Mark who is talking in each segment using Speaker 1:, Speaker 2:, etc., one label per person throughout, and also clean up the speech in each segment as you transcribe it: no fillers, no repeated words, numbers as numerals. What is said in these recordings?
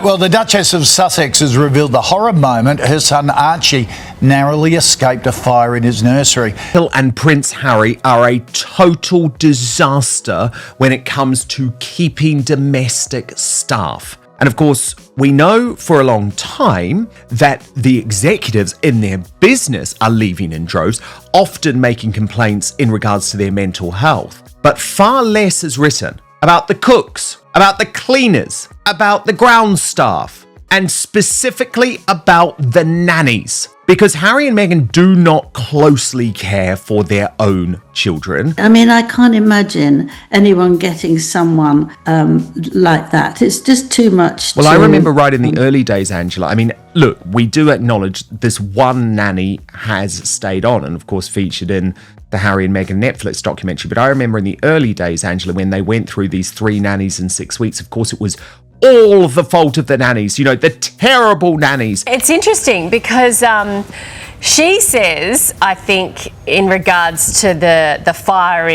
Speaker 1: Well, the Duchess of Sussex has revealed the horror moment her son Archie narrowly escaped a fire in his nursery.
Speaker 2: Meghan and Prince Harry are a total disaster when it comes to keeping domestic staff. And of course, we know for a long time that the executives in their business are leaving in droves, often making complaints in regards to their mental health. But far less is written about the cooks, about the cleaners, about the ground staff, and specifically about the nannies. Because Harry and Meghan do not closely care for their own children.
Speaker 3: I mean, I can't imagine anyone getting someone like that. It's just too much.
Speaker 2: Well, I remember right in the early days, Angela. I mean, look, we do acknowledge this one nanny has stayed on and, of course, featured in the Harry and Meghan Netflix documentary. But I remember in the early days, Angela, when they went through these 3 nannies in 6 weeks, of course, it was all the fault of the nannies, you know, the terrible nannies.
Speaker 4: It's interesting because she says, I think, in regards to the fire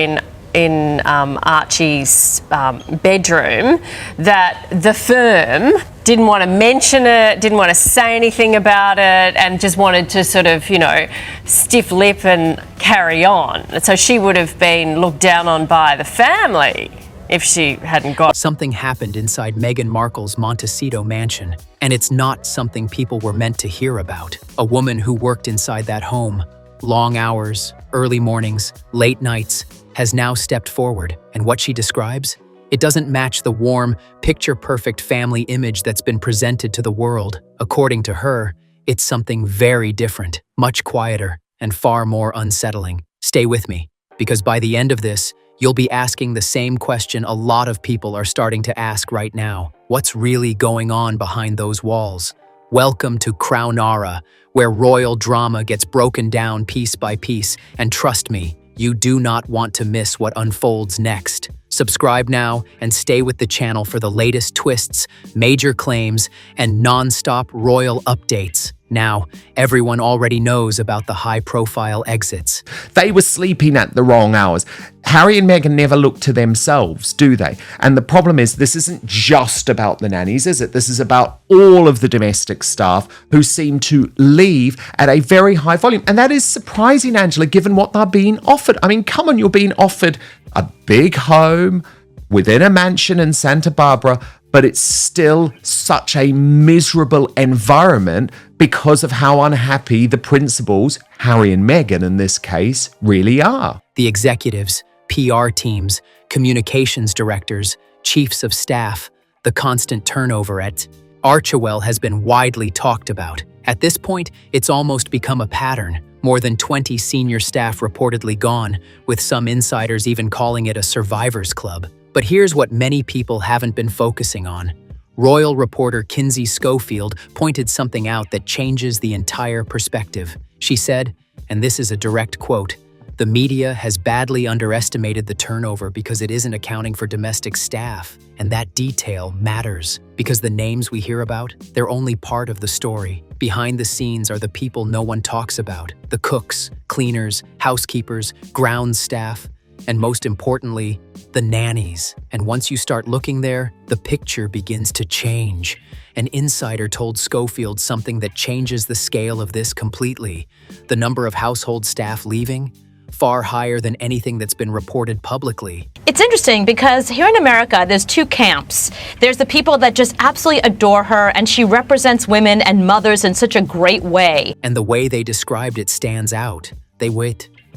Speaker 4: in Archie's bedroom, that the firm didn't want to mention it, didn't want to say anything about it, and just wanted to sort of, you know, stiff lip and carry on. And so she would have been looked down on by the family if she hadn't got.
Speaker 5: Something happened inside Meghan Markle's Montecito mansion, and it's not something people were meant to hear about. A woman who worked inside that home, long hours, early mornings, late nights, has now stepped forward, and what she describes? It doesn't match the warm, picture-perfect family image that's been presented to the world. According to her, it's something very different, much quieter, and far more unsettling. Stay with me, because by the end of this, you'll be asking the same question a lot of people are starting to ask right now. What's really going on behind those walls? Welcome to Crownara, where royal drama gets broken down piece by piece, and trust me, you do not want to miss what unfolds next. Subscribe now and stay with the channel for the latest twists, major claims, and non-stop royal updates. Now, everyone already knows about the high-profile exits.
Speaker 2: They were sleeping at the wrong hours. Harry and Meghan never look to themselves, do they? And the problem is, this isn't just about the nannies, is it? This is about all of the domestic staff who seem to leave at a very high volume. And that is surprising, Angela, given what they're being offered. I mean, come on, you're being offered a big home within a mansion in Santa Barbara, but it's still such a miserable environment because of how unhappy the principals, Harry and Meghan in this case, really are.
Speaker 5: The executives, PR teams, communications directors, chiefs of staff, the constant turnover at Archewell has been widely talked about. At this point, it's almost become a pattern. More than 20 senior staff reportedly gone, with some insiders even calling it a survivor's club. But here's what many people haven't been focusing on. Royal reporter Kinsey Schofield pointed something out that changes the entire perspective. She said, and this is a direct quote, "The media has badly underestimated the turnover because it isn't accounting for domestic staff. And that detail matters because the names we hear about, they're only part of the story. Behind the scenes are the people no one talks about, the cooks, cleaners, housekeepers, ground staff, and most importantly, the nannies. And once you start looking there, the picture begins to change." An insider told Schofield something that changes the scale of this completely. The number of household staff leaving, far higher than anything that's been reported publicly.
Speaker 6: It's interesting because here in America, there's 2 camps. There's the people that just absolutely adore her, and she represents women and mothers in such a great way.
Speaker 5: And the way they described it stands out. They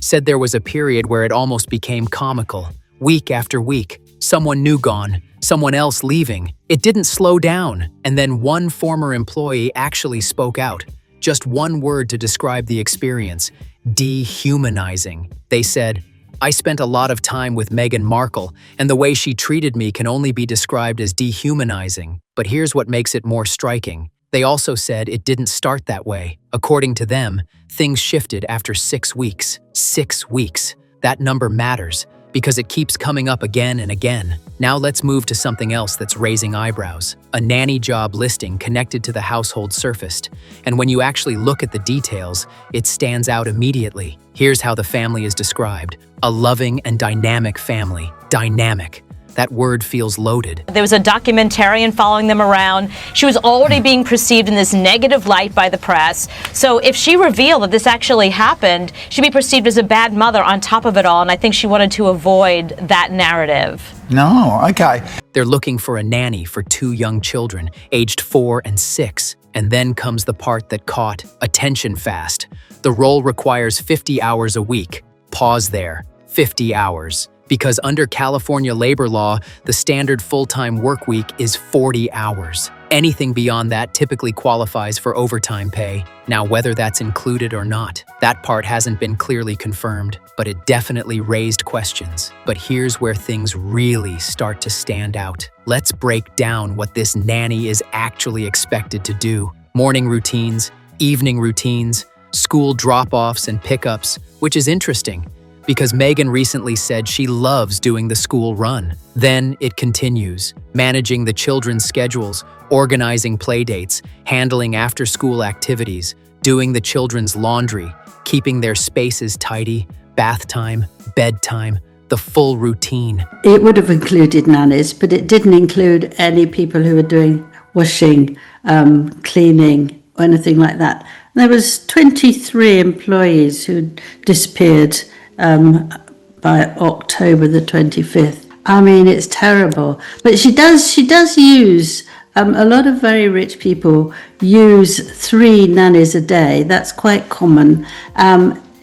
Speaker 5: said there was a period where it almost became comical. Week after week, someone new gone, someone else leaving. It didn't slow down. And then one former employee actually spoke out. Just one word to describe the experience: dehumanizing. They said, "I spent a lot of time with Meghan Markle, and the way she treated me can only be described as dehumanizing." But here's what makes it more striking. They also said it didn't start that way. According to them, things shifted after 6 weeks. 6 weeks. That number matters because it keeps coming up again and again. Now let's move to something else that's raising eyebrows. A nanny job listing connected to the household surfaced, and when you actually look at the details, it stands out immediately. Here's how the family is described: a loving and dynamic family. Dynamic. That word feels loaded.
Speaker 6: There was a documentarian following them around. She was already being perceived in this negative light by the press. So if she revealed that this actually happened, she'd be perceived as a bad mother on top of it all. And I think she wanted to avoid that narrative.
Speaker 1: No, okay.
Speaker 5: They're looking for a nanny for 2 young children, aged 4 and 6. And then comes the part that caught attention fast. The role requires 50 hours a week. Pause there. 50 hours. Because under California labor law, the standard full-time work week is 40 hours. Anything beyond that typically qualifies for overtime pay. Now, whether that's included or not, that part hasn't been clearly confirmed, but it definitely raised questions. But here's where things really start to stand out. Let's break down what this nanny is actually expected to do. Morning routines, evening routines, school drop-offs and pickups, which is interesting, because Meghan recently said she loves doing the school run. Then it continues, managing the children's schedules, organizing playdates, handling after-school activities, doing the children's laundry, keeping their spaces tidy, bath time, bedtime, the full routine.
Speaker 3: It would have included nannies, but it didn't include any people who were doing washing, cleaning, or anything like that. There was 23 employees who disappeared by October the 25th. I mean, it's terrible. But she does use, a lot of very rich people use 3 nannies a day. That's quite common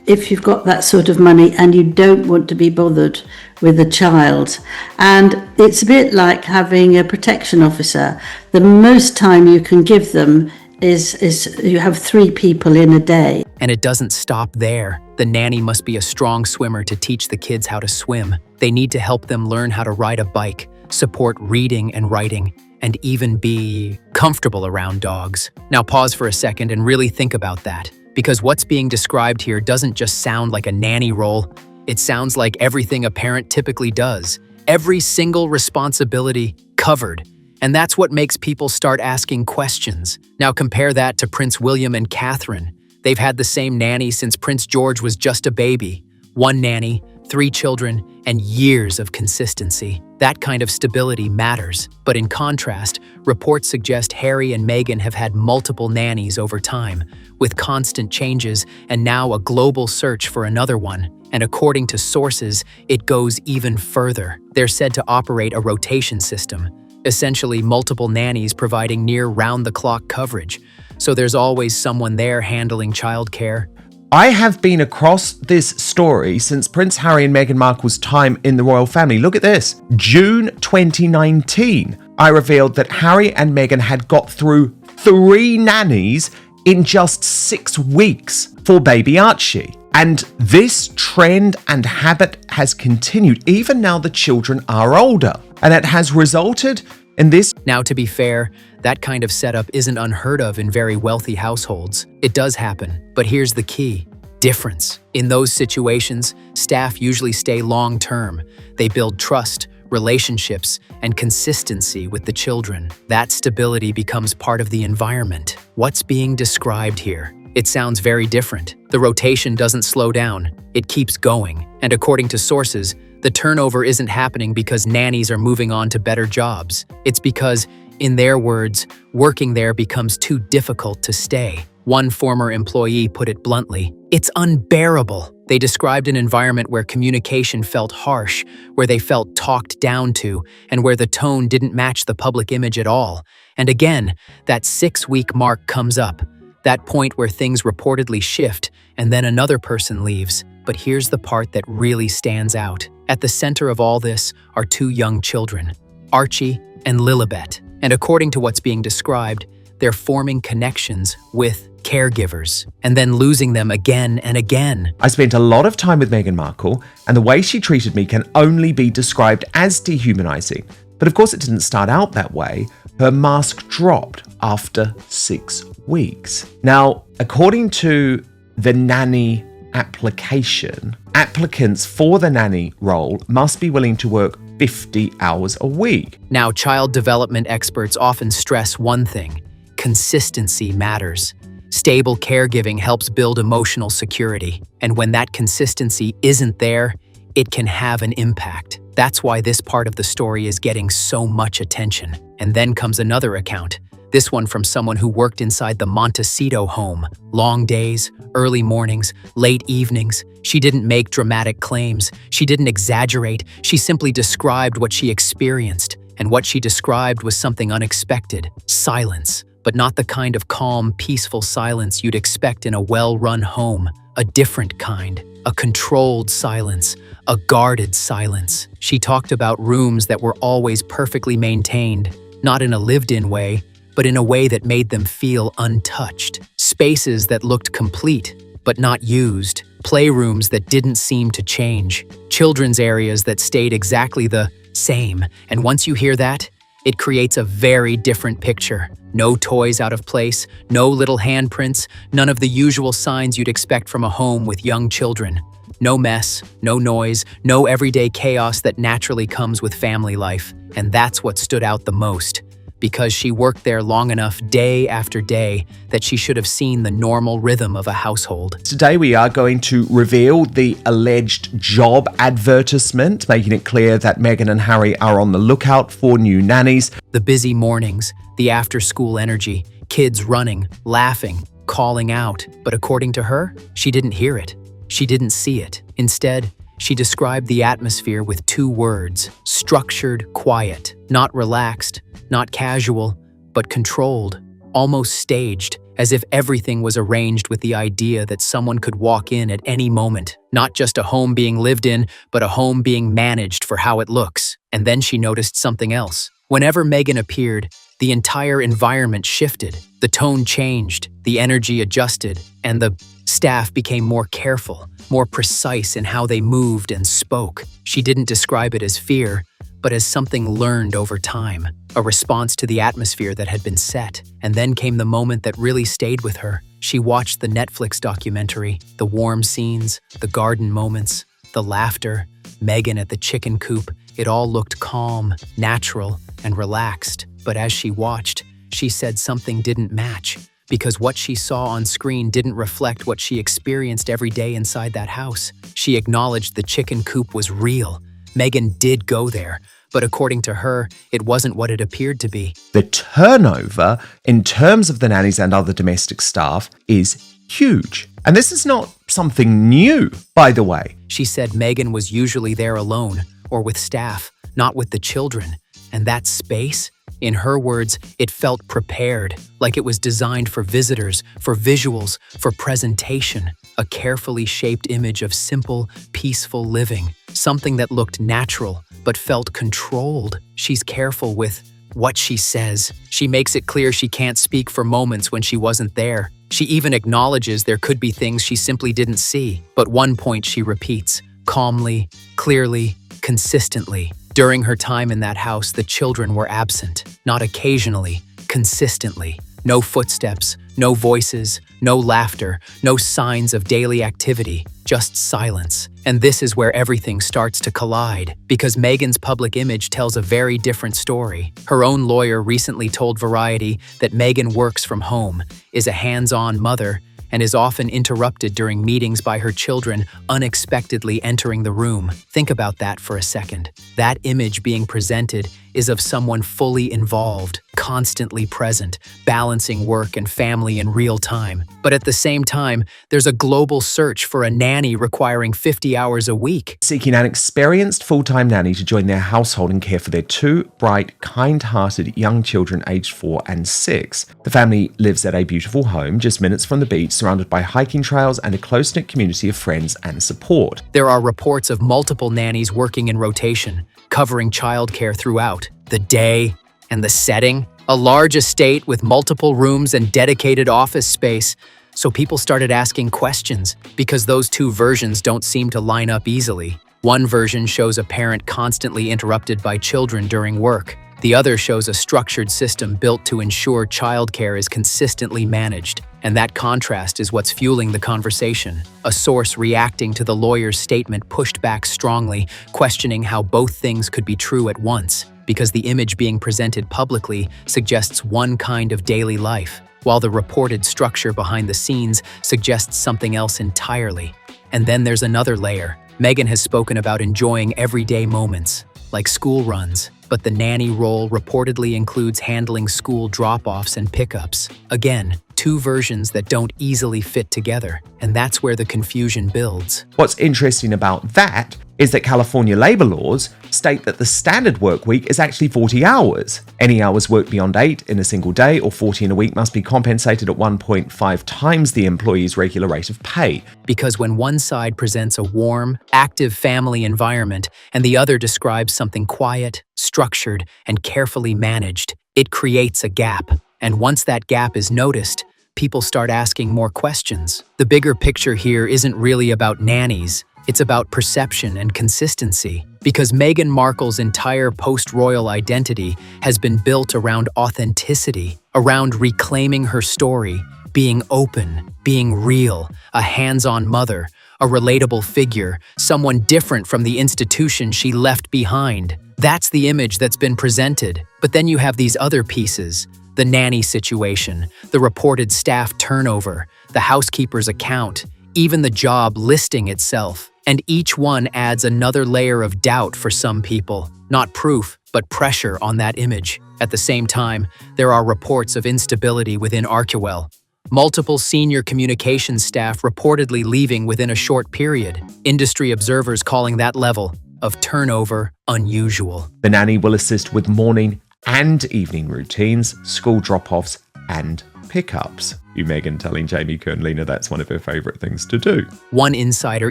Speaker 3: if you've got that sort of money and you don't want to be bothered with a child. And it's a bit like having a protection officer. The most time you can give them is you have 3 people in a day.
Speaker 5: And it doesn't stop there. The nanny must be a strong swimmer to teach the kids how to swim. They need to help them learn how to ride a bike, support reading and writing, and even be comfortable around dogs. Now pause for a second and really think about that, because what's being described here doesn't just sound like a nanny role. It sounds like everything a parent typically does. Every single responsibility covered. And that's what makes people start asking questions. Now compare that to Prince William and Catherine. They've had the same nanny since Prince George was just a baby. 1 nanny, 3 children, and years of consistency. That kind of stability matters. But in contrast, reports suggest Harry and Meghan have had multiple nannies over time, with constant changes and now a global search for another one. And according to sources, it goes even further. They're said to operate a rotation system, essentially multiple nannies providing near round-the-clock coverage. So there's always someone there handling childcare.
Speaker 2: I have been across this story since Prince Harry and Meghan Markle's time in the royal family. Look at this. June 2019, I revealed that Harry and Meghan had got through 3 nannies in just 6 weeks for baby Archie. And this trend and habit has continued even now the children are older. And it has resulted in this.
Speaker 5: Now, to be fair, that kind of setup isn't unheard of in very wealthy households. It does happen, but here's the key difference. In those situations, staff usually stay long-term. They build trust, relationships, and consistency with the children. That stability becomes part of the environment. What's being described here? It sounds very different. The rotation doesn't slow down. It keeps going. And according to sources, the turnover isn't happening because nannies are moving on to better jobs. It's because, in their words, working there becomes too difficult to stay. One former employee put it bluntly, "It's unbearable." They described an environment where communication felt harsh, where they felt talked down to, and where the tone didn't match the public image at all. And again, that 6-week mark comes up. That point where things reportedly shift, and then another person leaves. But here's the part that really stands out. At the center of all this are 2 young children, Archie and Lilibet. And according to what's being described, they're forming connections with caregivers and then losing them again and again.
Speaker 2: I spent a lot of time with Meghan Markle, and the way she treated me can only be described as dehumanizing. But of course, it didn't start out that way. Her mask dropped after 6 weeks. Now, according to the nanny application, applicants for the nanny role must be willing to work 50 hours a week.
Speaker 5: Now, child development experts often stress one thing: consistency matters. Stable caregiving helps build emotional security. And when that consistency isn't there, it can have an impact. That's why this part of the story is getting so much attention. And then comes another account, this one from someone who worked inside the Montecito home. Long days, early mornings, late evenings. She didn't make dramatic claims. She didn't exaggerate. She simply described what she experienced. And what she described was something unexpected. Silence. But not the kind of calm, peaceful silence you'd expect in a well-run home. A different kind. A controlled silence. A guarded silence. She talked about rooms that were always perfectly maintained. Not in a lived-in way, but in a way that made them feel untouched. Spaces that looked complete, but not used. Playrooms that didn't seem to change. Children's areas that stayed exactly the same. And once you hear that, it creates a very different picture. No toys out of place, no little handprints, none of the usual signs you'd expect from a home with young children. No mess, no noise, no everyday chaos that naturally comes with family life. And that's what stood out the most. Because she worked there long enough day after day that she should have seen the normal rhythm of a household.
Speaker 2: Today we are going to reveal the alleged job advertisement, making it clear that Meghan and Harry are on the lookout for new nannies.
Speaker 5: The busy mornings, the after-school energy, kids running, laughing, calling out. But according to her, she didn't hear it. She didn't see it. Instead, she described the atmosphere with 2 words: structured, quiet, not relaxed, not casual, but controlled, almost staged, as if everything was arranged with the idea that someone could walk in at any moment. Not just a home being lived in, but a home being managed for how it looks. And then she noticed something else. Whenever Meghan appeared, the entire environment shifted. The tone changed, the energy adjusted, and the staff became more careful, more precise in how they moved and spoke. She didn't describe it as fear, but as something learned over time, a response to the atmosphere that had been set. And then came the moment that really stayed with her. She watched the Netflix documentary, the warm scenes, the garden moments, the laughter, Meghan at the chicken coop. It all looked calm, natural, and relaxed. But as she watched, she said something didn't match, because what she saw on screen didn't reflect what she experienced every day inside that house. She acknowledged the chicken coop was real. Meghan did go there, but according to her, it wasn't what it appeared to be.
Speaker 2: The turnover, in terms of the nannies and other domestic staff, is huge. And this is not something new, by the way.
Speaker 5: She said Meghan was usually there alone, or with staff, not with the children. And that space, in her words, it felt prepared, like it was designed for visitors, for visuals, for presentation. A carefully shaped image of simple, peaceful living. Something that looked natural, but felt controlled. She's careful with what she says. She makes it clear she can't speak for moments when she wasn't there. She even acknowledges there could be things she simply didn't see. But one point she repeats, calmly, clearly, consistently. During her time in that house, the children were absent. Not occasionally, consistently. No footsteps, no voices, no laughter, no signs of daily activity, just silence. And this is where everything starts to collide, because Meghan's public image tells a very different story. Her own lawyer recently told Variety that Meghan works from home, is a hands-on mother, and is often interrupted during meetings by her children unexpectedly entering the room. Think about that for a second. That image being presented is of someone fully involved, constantly present, balancing work and family in real time. But at the same time, there's a global search for a nanny requiring 50 hours a week.
Speaker 2: Seeking an experienced full-time nanny to join their household and care for their 2 bright, kind-hearted young children aged 4 and 6. The family lives at a beautiful home just minutes from the beach, surrounded by hiking trails and a close-knit community of friends and support.
Speaker 5: There are reports of multiple nannies working in rotation, covering childcare throughout the day and the setting. A large estate with multiple rooms and dedicated office space. So people started asking questions, because those 2 versions don't seem to line up easily. One version shows a parent constantly interrupted by children during work. The other shows a structured system built to ensure childcare is consistently managed. And that contrast is what's fueling the conversation. A source reacting to the lawyer's statement pushed back strongly, questioning how both things could be true at once, because the image being presented publicly suggests one kind of daily life, while the reported structure behind the scenes suggests something else entirely. And then there's another layer. Meghan has spoken about enjoying everyday moments, like school runs, but the nanny role reportedly includes handling school drop-offs and pickups. Again, two versions that don't easily fit together, and that's where the confusion builds.
Speaker 2: What's interesting about that is that California labor laws state that the standard work week is actually 40 hours. Any hours worked beyond 8 in a single day or 40 in a week must be compensated at 1.5 times the employee's regular rate of pay.
Speaker 5: Because when one side presents a warm, active family environment and the other describes something quiet, structured, and carefully managed, it creates a gap. And once that gap is noticed, people start asking more questions. The bigger picture here isn't really about nannies. It's about perception and consistency, because Meghan Markle's entire post-royal identity has been built around authenticity, around reclaiming her story, being open, being real, a hands-on mother, a relatable figure, someone different from the institution she left behind. That's the image that's been presented. But then you have these other pieces: the nanny situation, the reported staff turnover, the housekeeper's account, even the job listing itself. And each one adds another layer of doubt for some people. Not proof, but pressure on that image. At the same time, there are reports of instability within Archewell. Multiple senior communications staff reportedly leaving within a short period. Industry observers calling that level of turnover unusual.
Speaker 2: The nanny will assist with morning and evening routines, school drop-offs, and pickups. You Meghan telling Jamie Kern-Lena that's one of her favourite things to do.
Speaker 5: One insider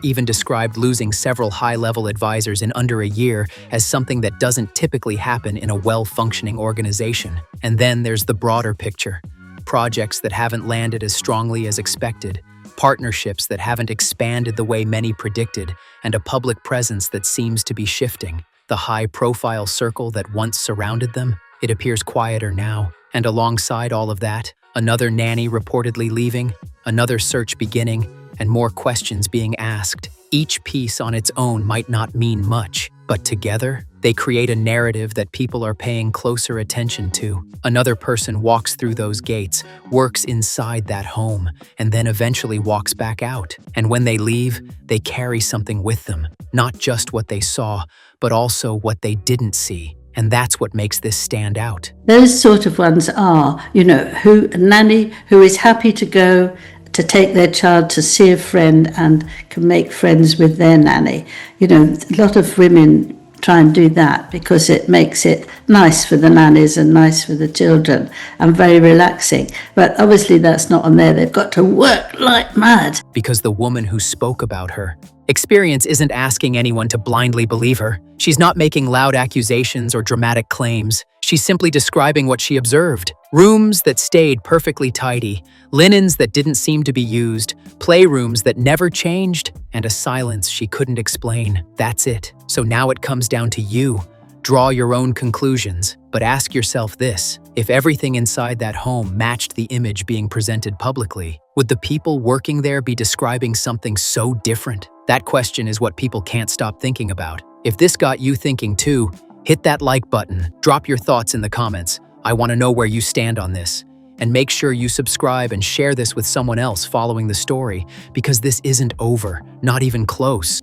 Speaker 5: even described losing several high-level advisors in under a year as something that doesn't typically happen in a well-functioning organization. And then there's the broader picture. Projects that haven't landed as strongly as expected, partnerships that haven't expanded the way many predicted, and a public presence that seems to be shifting. The high-profile circle that once surrounded them, it appears quieter now. And alongside all of that, another nanny reportedly leaving, another search beginning, and more questions being asked. Each piece on its own might not mean much, but together, they create a narrative that people are paying closer attention to. Another person walks through those gates, works inside that home, and then eventually walks back out. And when they leave, they carry something with them. Not just what they saw, but also what they didn't see. And that's what makes this stand out.
Speaker 3: Those sort of ones are, a nanny who is happy to go to take their child to see a friend and can make friends with their nanny. A lot of women try and do that because it makes it nice for the nannies and nice for the children and very relaxing. But obviously that's not on there. They've got to work like mad.
Speaker 5: Because the woman who spoke about her experience isn't asking anyone to blindly believe her. She's not making loud accusations or dramatic claims. She's simply describing what she observed. Rooms that stayed perfectly tidy, linens that didn't seem to be used, playrooms that never changed, and a silence she couldn't explain. That's it. So now it comes down to you. Draw your own conclusions, but ask yourself this: if everything inside that home matched the image being presented publicly, would the people working there be describing something so different? That question is what people can't stop thinking about. If this got you thinking too, hit that like button, drop your thoughts in the comments. I want to know where you stand on this. And make sure you subscribe and share this with someone else following the story, because this isn't over, not even close.